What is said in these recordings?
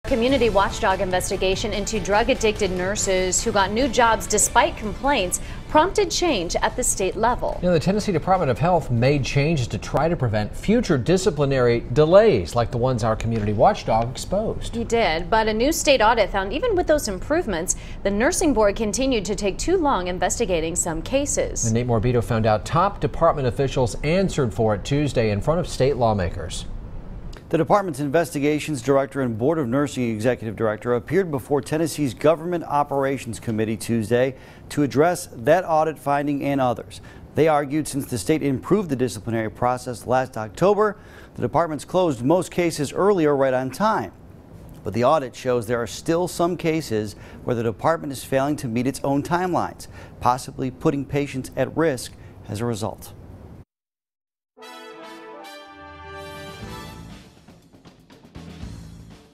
Community Watchdog investigation into drug-addicted nurses who got new jobs despite complaints prompted change at the state level. The Tennessee Department of Health made changes to try to prevent future disciplinary delays like the ones our Community Watchdog exposed. He did, but a new state audit found even with those improvements, the nursing board continued to take too long investigating some cases. And Nate Morbido found out top department officials answered for it Tuesday in front of state lawmakers. The department's investigations director and Board of Nursing executive director appeared before Tennessee's Government Operations Committee Tuesday to address that audit finding and others. They argued since the state improved the disciplinary process last October, the department's closed most cases earlier right on time. But the audit shows there are still some cases where the department is failing to meet its own timelines, possibly putting patients at risk as a result.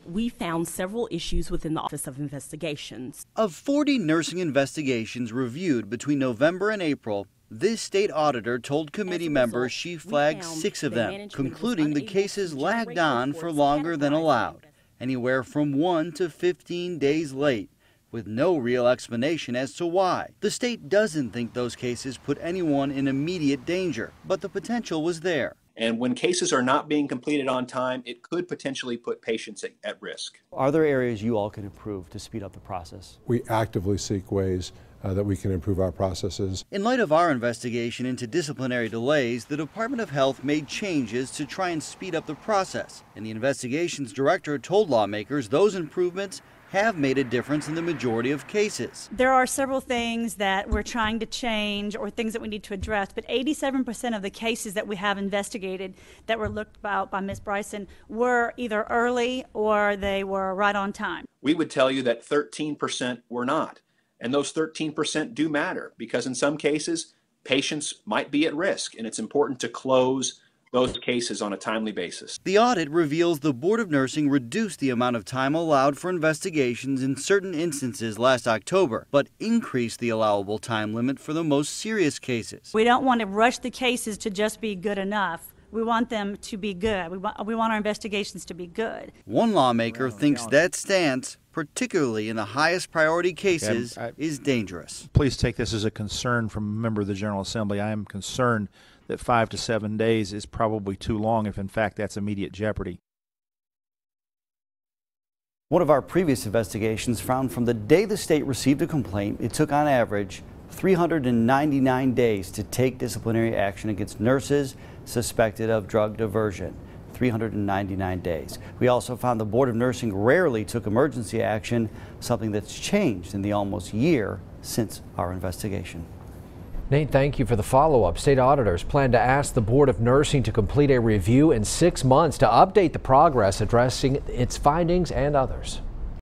We found several issues within the Office of Investigations. Of 40 nursing investigations reviewed between November and April, this state auditor told committee members she flagged 6 of them, concluding the cases lagged on for longer than allowed, anywhere from 1 to 15 days late, with no real explanation as to why. The state doesn't think those cases put anyone in immediate danger, but the potential was there. And when cases are not being completed on time, it could potentially put patients at risk. Are there areas you all can improve to speed up the process? We actively seek ways that we can improve our processes. In light of our investigation into disciplinary delays, the Department of Health made changes to try and speed up the process. And the investigations director told lawmakers those improvements have made a difference in the majority of cases. There are several things that we're trying to change or things that we need to address, but 87% of the cases that we have investigated that were looked about by Ms. Bryson were either early or they were right on time. We would tell you that 13% were not. And those 13% do matter because in some cases, patients might be at risk, and it's important to close those cases on a timely basis. The audit reveals the Board of Nursing reduced the amount of time allowed for investigations in certain instances last October, but increased the allowable time limit for the most serious cases. We don't want to rush the cases to just be good enough. We want them to be good. We want our investigations to be good. One lawmaker thinks that stance, particularly in the highest priority cases, is dangerous. Please take this as a concern from a member of the General Assembly. I am concerned that 5 to 7 days is probably too long if in fact that's immediate jeopardy. One of our previous investigations found from the day the state received a complaint, it took on average 399 days to take disciplinary action against nurses suspected of drug diversion. 399 days. We also found the Board of Nursing rarely took emergency action, something that's changed in the almost year since our investigation. Nate, thank you for the follow-up. State auditors plan to ask the Board of Nursing to complete a review in 6 months to update the progress addressing its findings and others.